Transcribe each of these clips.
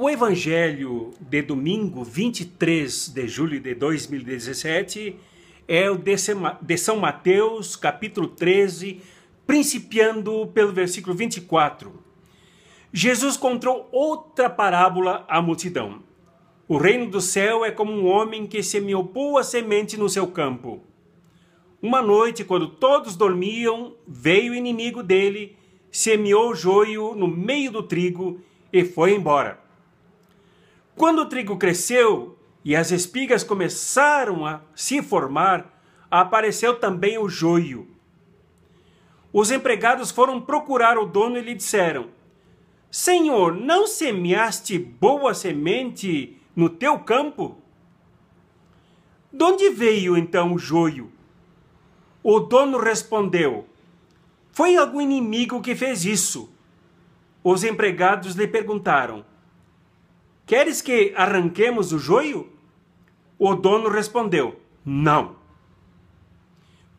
O evangelho de domingo 23 de julho de 2017 é o de São Mateus, capítulo 13, principiando pelo versículo 24. Jesus contou outra parábola à multidão. O reino do céu é como um homem que semeou boa semente no seu campo. Uma noite, quando todos dormiam, veio o inimigo dele, semeou o joio no meio do trigo e foi embora. Quando o trigo cresceu e as espigas começaram a se formar, apareceu também o joio. Os empregados foram procurar o dono e lhe disseram: Senhor, não semeaste boa semente no teu campo? De onde veio então o joio? O dono respondeu: Foi algum inimigo que fez isso. Os empregados lhe perguntaram: Queres que arranquemos o joio? O dono respondeu: Não.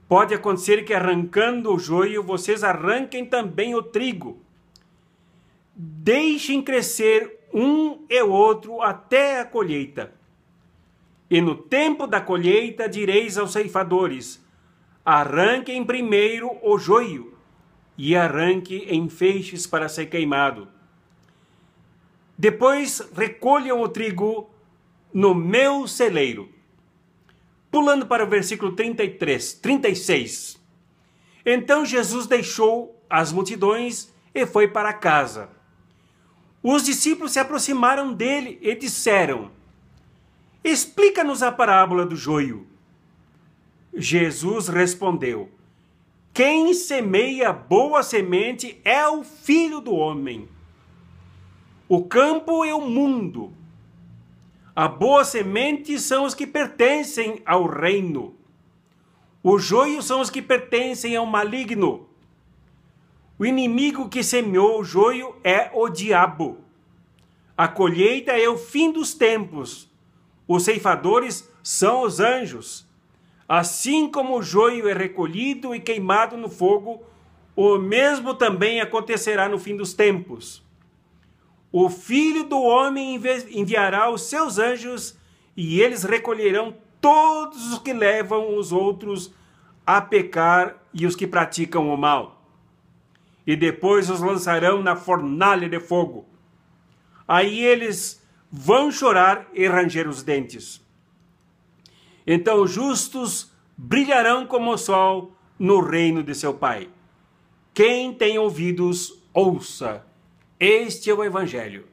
Pode acontecer que arrancando o joio, vocês arranquem também o trigo. Deixem crescer um e outro até a colheita. E no tempo da colheita direis aos ceifadores: Arranquem primeiro o joio, e arranque em feixes para ser queimado. Depois recolham o trigo no meu celeiro. Pulando para o versículo 36. Então Jesus deixou as multidões e foi para casa. Os discípulos se aproximaram dele e disseram: Explica-nos a parábola do joio. Jesus respondeu: Quem semeia boa semente é o Filho do Homem. O campo é o mundo. A boa semente são os que pertencem ao reino. O joio são os que pertencem ao maligno. O inimigo que semeou o joio é o diabo. A colheita é o fim dos tempos. Os ceifadores são os anjos. Assim como o joio é recolhido e queimado no fogo, o mesmo também acontecerá no fim dos tempos. O Filho do Homem enviará os seus anjos e eles recolherão todos os que levam os outros a pecar e os que praticam o mal. E depois os lançarão na fornalha de fogo. Aí eles vão chorar e ranger os dentes. Então os justos brilharão como o sol no reino de seu Pai. Quem tem ouvidos, ouça. Este é o Evangelho.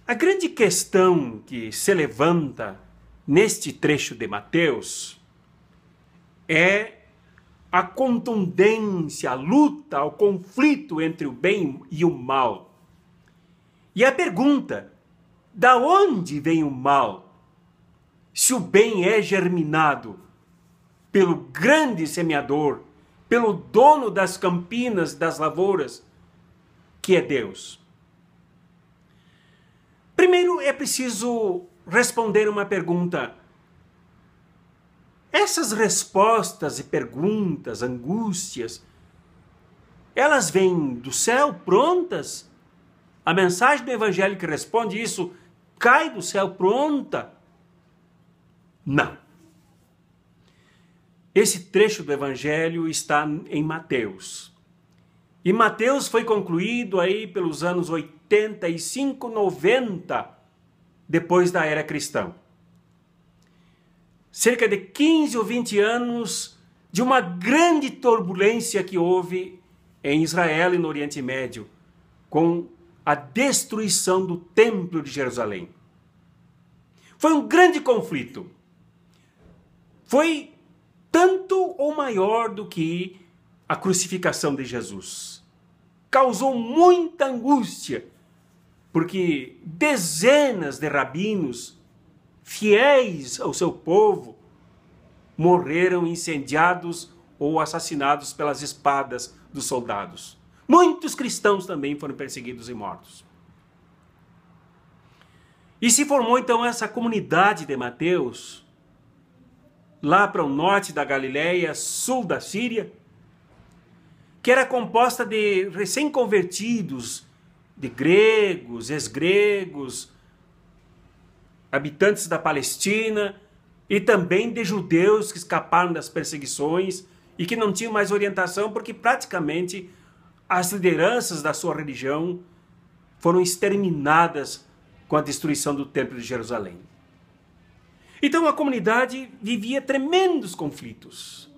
A grande questão que se levanta neste trecho de Mateus é a contundência, a luta, o conflito entre o bem e o mal. E a pergunta: da onde vem o mal? Se o bem é germinado pelo grande semeador, pelo dono das campinas, das lavouras, que é Deus. Primeiro é preciso responder uma pergunta. Essas respostas e perguntas, angústias, elas vêm do céu prontas? A mensagem do Evangelho que responde isso cai do céu pronta? Não. Esse trecho do Evangelho está em Mateus. E Mateus foi concluído aí pelos anos 85, 90, depois da era cristã. Cerca de 15 ou 20 anos de uma grande turbulência que houve em Israel e no Oriente Médio, com a destruição do Templo de Jerusalém. Foi um grande conflito. Foi tanto ou maior do que a crucificação de Jesus. Causou muita angústia, porque dezenas de rabinos, fiéis ao seu povo, morreram incendiados ou assassinados pelas espadas dos soldados. Muitos cristãos também foram perseguidos e mortos. E se formou então essa comunidade de Mateus, lá para o norte da Galileia, sul da Síria, que era composta de recém-convertidos, de gregos, ex-gregos, habitantes da Palestina e também de judeus que escaparam das perseguições e que não tinham mais orientação porque praticamente as lideranças da sua religião foram exterminadas com a destruição do Templo de Jerusalém. Então a comunidade vivia tremendos conflitos.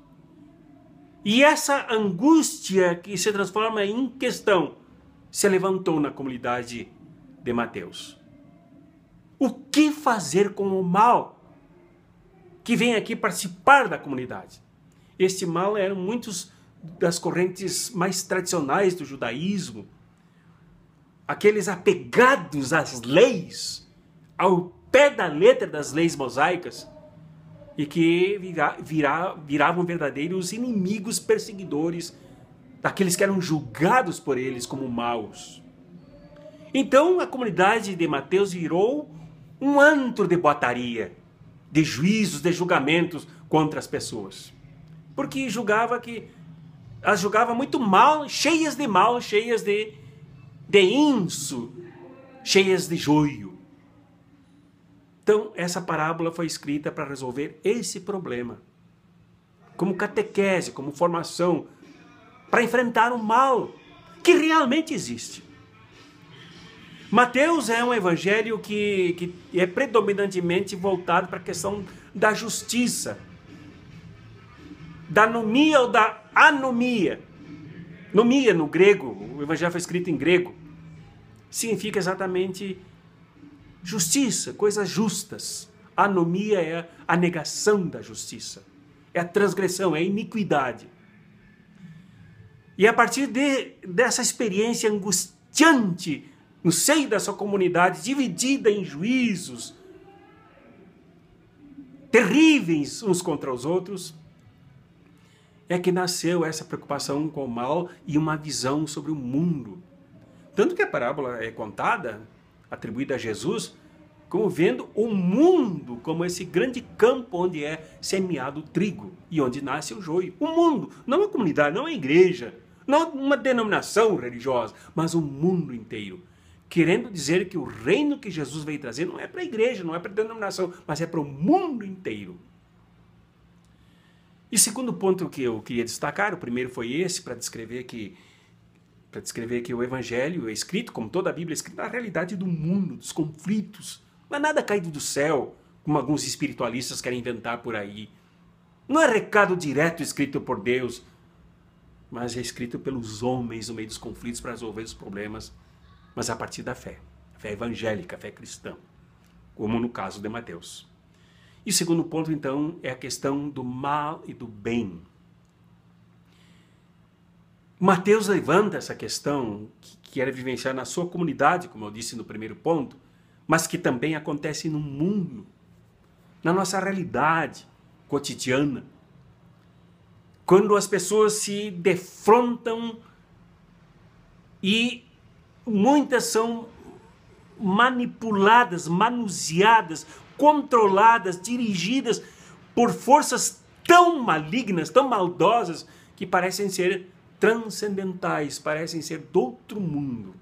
E essa angústia que se transforma em questão se levantou na comunidade de Mateus. O que fazer com o mal que vem aqui participar da comunidade? Este mal eram muitos das correntes mais tradicionais do judaísmo, aqueles apegados às leis, ao pé da letra das leis mosaicas, e que viravam verdadeiros inimigos perseguidores daqueles que eram julgados por eles como maus. Então a comunidade de Mateus virou um antro de boataria, de juízos, de julgamentos contra as pessoas. Porque as julgava muito mal, cheias de inso, cheias de joio. Então, essa parábola foi escrita para resolver esse problema. Como catequese, como formação, para enfrentar o mal que realmente existe. Mateus é um evangelho que é predominantemente voltado para a questão da justiça, da nomia ou da anomia. Nomia no grego, o evangelho foi escrito em grego, significa exatamente justiça, coisas justas. Anomia é a negação da justiça, é a transgressão, é a iniquidade. E a partir dessa experiência angustiante no seio da sua comunidade, dividida em juízos terríveis uns contra os outros, é que nasceu essa preocupação com o mal e uma visão sobre o mundo. Tanto que a parábola é contada, atribuída a Jesus, como vendo o mundo como esse grande campo onde é semeado o trigo e onde nasce o joio. O mundo, não a comunidade, não a igreja, não uma denominação religiosa, mas o mundo inteiro. Querendo dizer que o reino que Jesus veio trazer não é para a igreja, não é para a denominação, mas é para o mundo inteiro. E segundo ponto que eu queria destacar, o primeiro foi esse, para descrever que o evangelho é escrito, como toda a Bíblia, é escrito na realidade do mundo, dos conflitos. Não é nada caído do céu, como alguns espiritualistas querem inventar por aí. Não é recado direto escrito por Deus, mas é escrito pelos homens no meio dos conflitos para resolver os problemas, mas a partir da fé. A fé evangélica, a fé cristã, como no caso de Mateus. E o segundo ponto, então, é a questão do mal e do bem. Mateus levanta essa questão que era vivenciar na sua comunidade, como eu disse no primeiro ponto, mas que também acontece no mundo, na nossa realidade cotidiana. Quando as pessoas se defrontam e muitas são manipuladas, manuseadas, controladas, dirigidas por forças tão malignas, tão maldosas, que parecem ser transcendentais, parecem ser do outro mundo,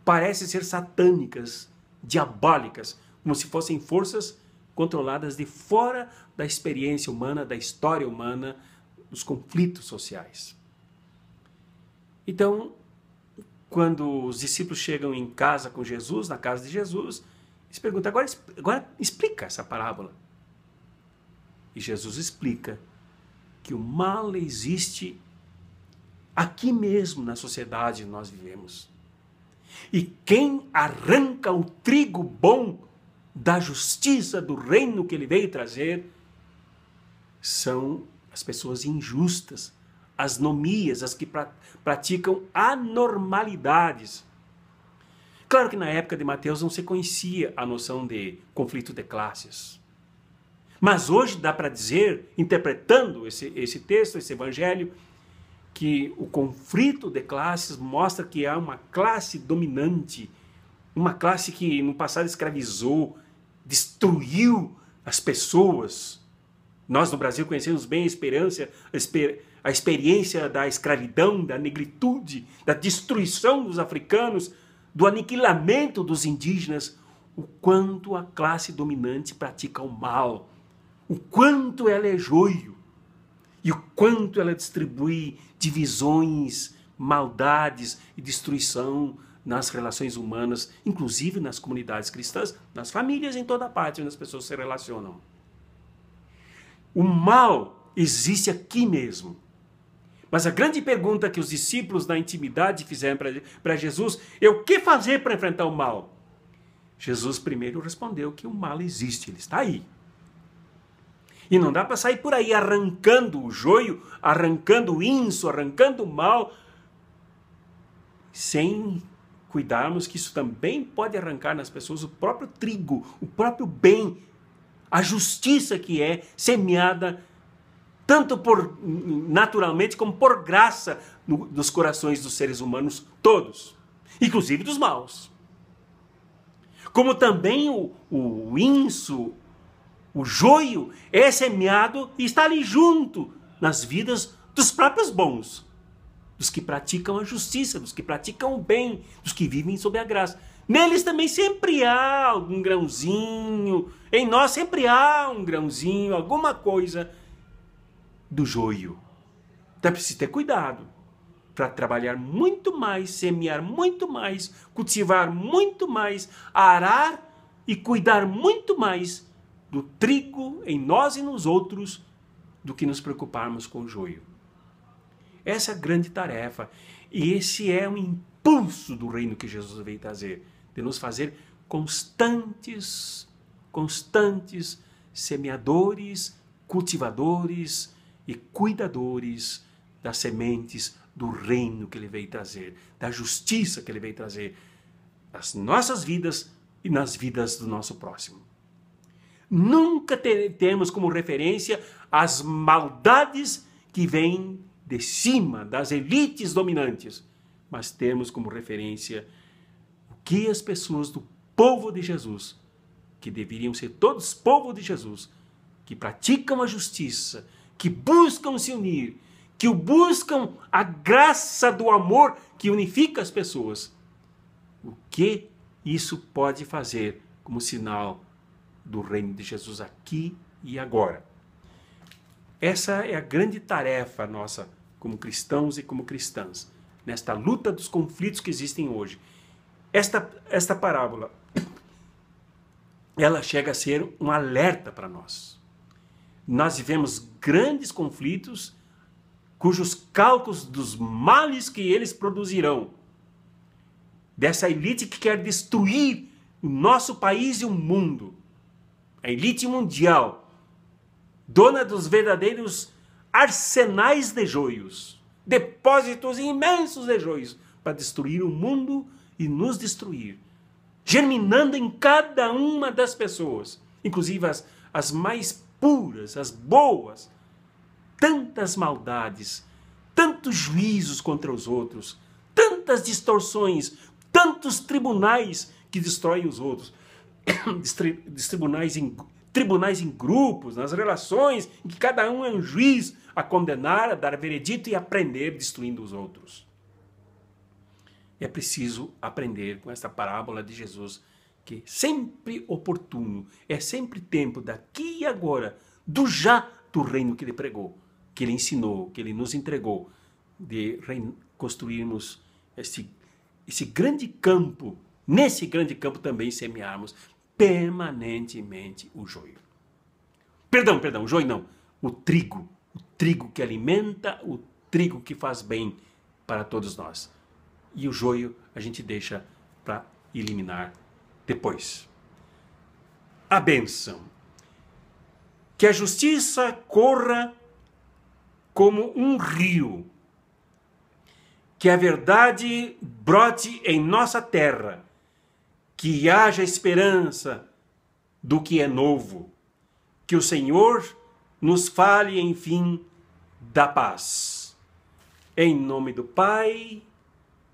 parecem ser satânicas, diabólicas, como se fossem forças controladas de fora da experiência humana, da história humana, dos conflitos sociais. Então, quando os discípulos chegam em casa com Jesus, na casa de Jesus, eles perguntam, agora explica essa parábola. E Jesus explica que o mal existe aqui mesmo na sociedade que nós vivemos. E quem arranca o trigo bom da justiça, do reino que ele veio trazer, são as pessoas injustas, as nomias, as que praticam anormalidades. Claro que na época de Mateus não se conhecia a noção de conflito de classes. Mas hoje dá para dizer, interpretando esse texto, esse evangelho, que o conflito de classes mostra que há uma classe dominante, uma classe que no passado escravizou, destruiu as pessoas. Nós no Brasil conhecemos bem a experiência da escravidão, da negritude, da destruição dos africanos do aniquilamento dos indígenas, o quanto a classe dominante pratica o mal, o quanto ela é joio e o quanto ela distribui divisões, maldades e destruição nas relações humanas, inclusive nas comunidades cristãs, nas famílias, em toda parte onde as pessoas se relacionam. O mal existe aqui mesmo. Mas a grande pergunta que os discípulos na intimidade fizeram para Jesus é: o que fazer para enfrentar o mal? Jesus primeiro respondeu que o mal existe, ele está aí. E não dá para sair por aí arrancando o joio, arrancando o inso, arrancando o mal, sem cuidarmos que isso também pode arrancar nas pessoas o próprio trigo, o próprio bem, a justiça que é semeada tanto por naturalmente como por graça dos corações dos seres humanos todos, inclusive dos maus. Como também o inso, o joio é semeado e está ali junto nas vidas dos próprios bons, dos que praticam a justiça, dos que praticam o bem, dos que vivem sob a graça. Neles também sempre há algum grãozinho, em nós sempre há um grãozinho, alguma coisa do joio. Então é preciso ter cuidado para trabalhar muito mais, semear muito mais, cultivar muito mais, arar e cuidar muito mais do trigo em nós e nos outros do que nos preocuparmos com o joio. Essa é a grande tarefa e esse é o impulso do reino que Jesus veio trazer, de nos fazer constantes semeadores, cultivadores e cuidadores das sementes do reino que ele veio trazer, da justiça que ele veio trazer nas nossas vidas e nas vidas do nosso próximo. Nunca temos como referência as maldades que vêm de cima, das elites dominantes, mas temos como referência o que as pessoas do povo de Jesus, que deveriam ser todos povo de Jesus, que praticam a justiça, que buscam se unir, que buscam a graça do amor que unifica as pessoas. O que isso pode fazer como sinal do reino de Jesus aqui e agora? Essa é a grande tarefa nossa como cristãos e como cristãs, nesta luta dos conflitos que existem hoje. Esta parábola, ela chega a ser um alerta para nós. Nós vivemos grandes conflitos cujos cálculos dos males que eles produzirão, dessa elite que quer destruir o nosso país e o mundo, a elite mundial, dona dos verdadeiros arsenais de joios, depósitos imensos de joios, para destruir o mundo e nos destruir, germinando em cada uma das pessoas, inclusive as mais puras, as boas, tantas maldades, tantos juízos contra os outros, tantas distorções, tantos tribunais que destroem os outros, tribunais em grupos, nas relações, em que cada um é um juiz a condenar, a dar veredito e a prender, destruindo os outros. É preciso aprender com esta parábola de Jesus, que é sempre oportuno, é sempre tempo, daqui e agora, do reino que ele pregou, que ele ensinou, que ele nos entregou, de construirmos esse grande campo, nesse grande campo também semearmos permanentemente o joio. Perdão, o joio não, o trigo que alimenta, o trigo que faz bem para todos nós. E o joio a gente deixa para eliminar depois. A bênção. Que a justiça corra como um rio. Que a verdade brote em nossa terra. Que haja esperança do que é novo. Que o Senhor nos fale, enfim, da paz. Em nome do Pai,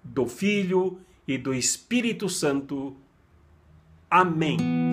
do Filho e do Espírito Santo. Amém.